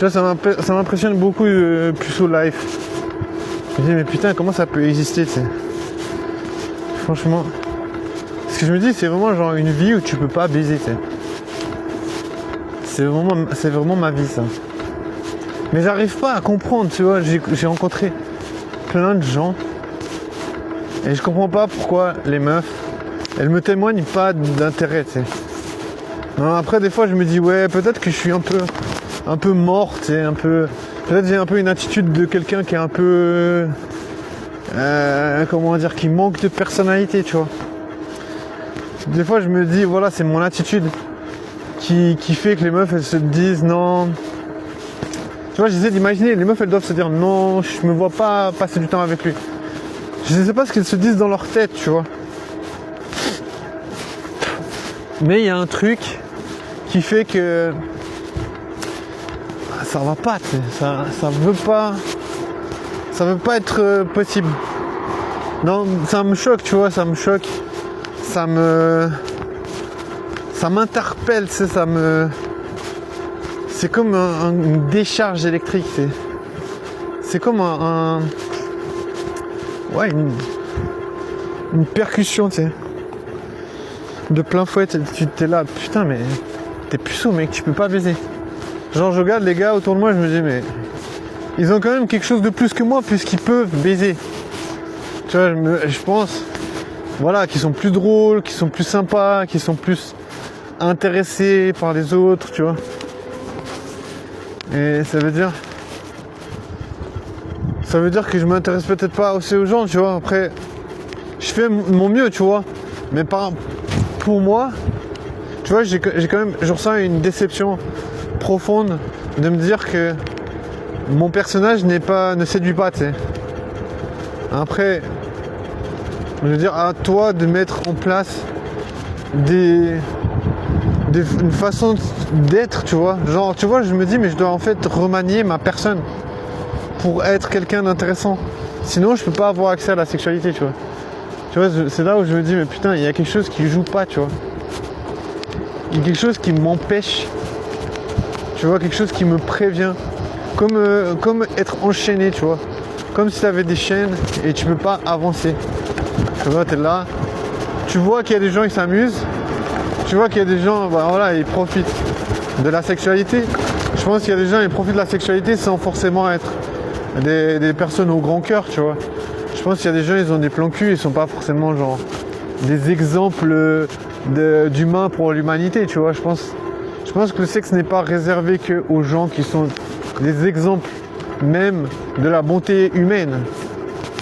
Tu vois, ça m'impressionne beaucoup Puceau Life. Je me dis mais putain, comment ça peut exister, tu sais. Franchement. Ce que je me dis, c'est vraiment genre une vie où tu peux pas baiser, tu sais. C'est vraiment ma vie, ça. Mais j'arrive pas à comprendre, tu vois. J'ai rencontré plein de gens et je comprends pas pourquoi les meufs, elles me témoignent pas d'intérêt, tu sais. Non, après, des fois, je me dis, ouais, peut-être que je suis un peu mort, tu sais, peut-être j'ai un peu une attitude de quelqu'un qui est un peu, comment dire, qui manque de personnalité, tu vois. Des fois, je me dis, voilà, c'est mon attitude qui fait que les meufs, elles se disent, non. Tu vois, j'essaie d'imaginer, les meufs, elles doivent se dire, non, je me vois pas passer du temps avec lui. Je sais pas ce qu'elles se disent dans leur tête, tu vois. Mais il y a un truc qui fait que ça va pas, tu sais, ça veut pas être possible. Non, ça me choque, tu vois, ça me choque. Ça m'interpelle, tu sais, c'est comme une décharge électrique, tu sais. C'est comme ouais, une percussion, tu sais. De plein fouet, tu t'es là, putain, mais t'es puceau, mec, tu peux pas baiser. Genre, je regarde les gars autour de moi, je me dis, mais ils ont quand même quelque chose de plus que moi, puisqu'ils peuvent baiser. Tu vois, je pense, voilà, qu'ils sont plus drôles, qu'ils sont plus sympas, qu'ils sont plus intéressés par les autres, tu vois. Et ça veut dire que je m'intéresse peut-être pas aussi aux gens, tu vois. Après, je fais mon mieux, tu vois. Mais pour moi, tu vois, j'ai quand même, je ressens une déception profonde de me dire que mon personnage ne séduit pas, tu sais. Après, je veux dire, à toi de mettre en place une façon d'être, tu vois. Genre, tu vois, je me dis, mais je dois en fait remanier ma personne pour être quelqu'un d'intéressant. Sinon, je peux pas avoir accès à la sexualité, tu vois. Tu vois, c'est là où je me dis, mais putain, il y a quelque chose qui joue pas, tu vois. Il y a quelque chose qui m'empêche. Tu vois, quelque chose qui me prévient. Comme être enchaîné, tu vois. Comme si tu avais des chaînes et tu peux pas avancer. Tu vois, tu es là. Tu vois qu'il y a des gens qui s'amusent. Tu vois qu'il y a des gens, bah voilà, ils profitent de la sexualité. Je pense qu'il y a des gens qui profitent de la sexualité sans forcément être des personnes au grand cœur, tu vois. Je pense qu'il y a des gens, ils ont des plans cul, ils sont pas forcément genre des exemples d'humains pour l'humanité, tu vois. Je pense que le sexe n'est pas réservé que aux gens qui sont des exemples même de la bonté humaine.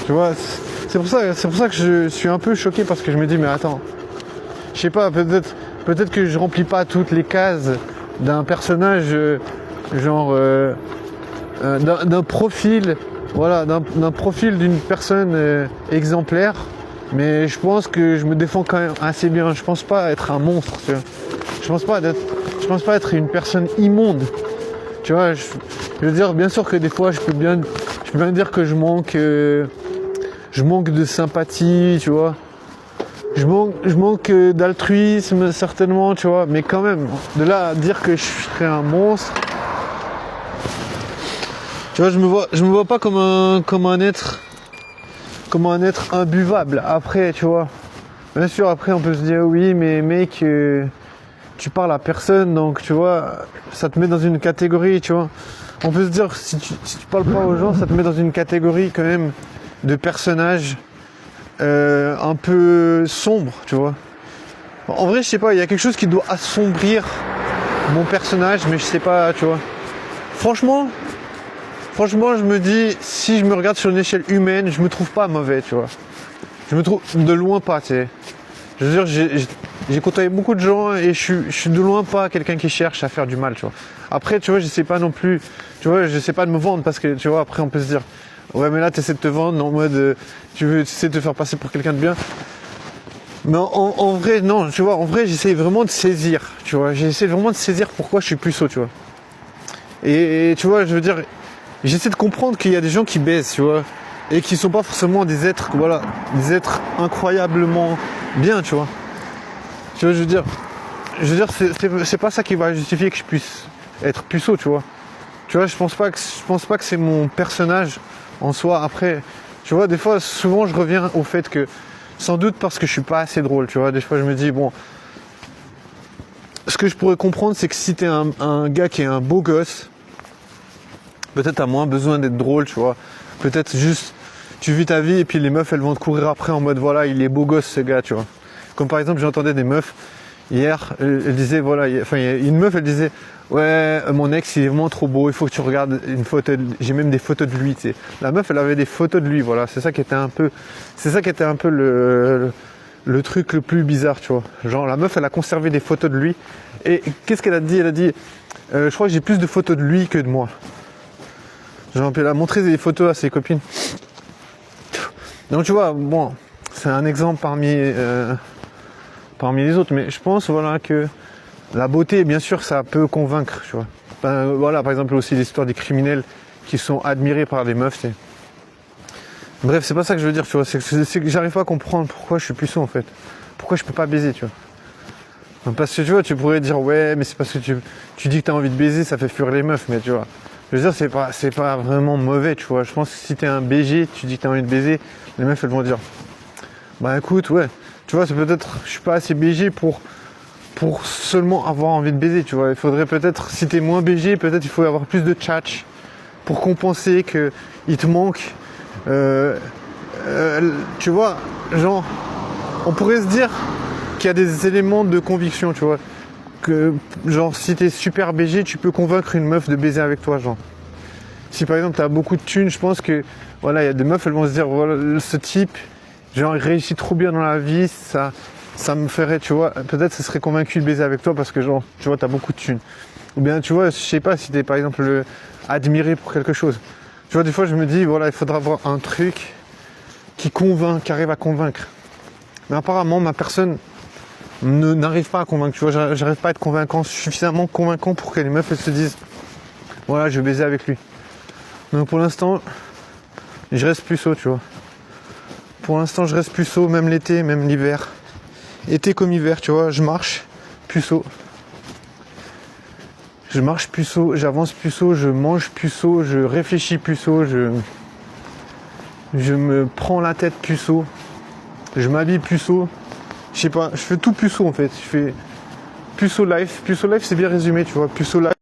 Tu vois, c'est pour ça que je suis un peu choqué parce que je me dis mais attends, je sais pas, peut-être que je remplis pas toutes les cases d'un personnage genre d'un profil, voilà, d'un profil d'une personne exemplaire, mais je pense que je me défends quand même assez bien. Je pense pas être un monstre, tu vois. Je pense pas être une personne immonde. Tu vois, je veux dire, bien sûr que des fois je peux bien dire que je manque de sympathie, tu vois. Je manque d'altruisme certainement, tu vois, mais quand même, de là à dire que je serais un monstre, tu vois, je me vois pas comme un être imbuvable. Après, tu vois, bien sûr, après on peut se dire oui, mais mec, tu parles à personne, donc tu vois, ça te met dans une catégorie, tu vois. On peut se dire si tu parles pas aux gens, ça te met dans une catégorie quand même de personnages un peu sombre, tu vois. En vrai, je sais pas, il y a quelque chose qui doit assombrir mon personnage, mais je sais pas, tu vois. Franchement, je me dis, si je me regarde sur une échelle humaine, je me trouve pas mauvais, tu vois. Je me trouve de loin pas, tu sais. Je veux dire, j'ai côtoyé beaucoup de gens et je suis de loin pas quelqu'un qui cherche à faire du mal, tu vois. Après, tu vois, j'essaie pas non plus, tu vois, j'essaie pas de me vendre parce que, tu vois, après on peut se dire, ouais, mais là, tu essaies de te vendre en mode, tu essaies de te faire passer pour quelqu'un de bien. Mais en vrai, non, tu vois, en vrai, j'essaie vraiment de saisir, tu vois. J'essaie vraiment de saisir pourquoi je suis puceau, tu vois. Et tu vois, je veux dire, j'essaie de comprendre qu'il y a des gens qui baissent, tu vois, et qui sont pas forcément des êtres, voilà, des êtres incroyablement bien, tu vois. Tu vois, je veux dire, c'est pas ça qui va justifier que je puisse être puceau, tu vois. Tu vois, je pense pas que c'est mon personnage en soi. Après, tu vois, des fois, souvent, je reviens au fait que, sans doute parce que je suis pas assez drôle, tu vois. Des fois, je me dis, bon, ce que je pourrais comprendre, c'est que si t'es un gars qui est un beau gosse, peut-être t'as moins besoin d'être drôle, tu vois. Peut-être juste, tu vis ta vie et puis les meufs, elles vont te courir après en mode, voilà, il est beau gosse, ce gars, tu vois. Comme par exemple, j'entendais des meufs, hier, elle disait, voilà, une meuf, elle disait, ouais, mon ex, il est vraiment trop beau, il faut que tu regardes une photo, j'ai même des photos de lui, tu sais. La meuf, elle avait des photos de lui, voilà, c'est ça qui était un peu le truc le plus bizarre, tu vois. Genre, la meuf, elle a conservé des photos de lui, et qu'est-ce qu'elle a dit? Elle a dit, je crois que j'ai plus de photos de lui que de moi. Genre, elle a montré des photos à ses copines. Donc, tu vois, bon, c'est un exemple parmi les autres, mais je pense, voilà, que la beauté, bien sûr, ça peut convaincre, tu vois. Ben, voilà, par exemple, aussi l'histoire des criminels qui sont admirés par les meufs, c'est... Bref, c'est pas ça que je veux dire, tu vois. C'est que j'arrive pas à comprendre pourquoi je suis puceau, en fait. Pourquoi je peux pas baiser, tu vois. Parce que, tu vois, tu pourrais dire, ouais, mais c'est parce que tu dis que t'as envie de baiser, ça fait fuir les meufs, mais tu vois. Je veux dire, c'est pas vraiment mauvais, tu vois. Je pense que si t'es un BG, tu dis que t'as envie de baiser, les meufs, elles vont dire, bah écoute, ouais. Tu vois, c'est peut-être, je suis pas assez BG pour seulement avoir envie de baiser, tu vois. Il faudrait peut-être, si t'es moins BG, peut-être il faut avoir plus de tchatch pour compenser que il te manque. Tu vois, genre, on pourrait se dire qu'il y a des éléments de conviction, tu vois. Que, genre, si t'es super BG, tu peux convaincre une meuf de baiser avec toi, genre. Si par exemple t'as beaucoup de thunes, je pense que, voilà, il y a des meufs, elles vont se dire, voilà, ce type, genre, il réussit trop bien dans la vie, ça me ferait, tu vois, peut-être ça serait convaincu de baiser avec toi parce que, genre, tu vois, t'as beaucoup de thunes. Ou bien, tu vois, je sais pas, si t'es par exemple admiré pour quelque chose. Tu vois, des fois, je me dis, voilà, il faudra avoir un truc qui convainc, qui arrive à convaincre. Mais apparemment, ma personne n'arrive pas à convaincre, tu vois, j'arrive pas à être convaincant, suffisamment convaincant pour que les meufs, elles se disent, voilà, je vais baiser avec lui. Donc pour l'instant, je reste puceau, tu vois. Pour l'instant, je reste puceau, même l'été, même l'hiver. Été comme hiver, tu vois, je marche puceau. Je marche puceau, j'avance puceau, je mange puceau, je réfléchis puceau, je me prends la tête puceau, je m'habille puceau. Je sais pas, je fais tout puceau en fait. Je fais puceau life. Puceau life, c'est bien résumé, tu vois. Puceau life.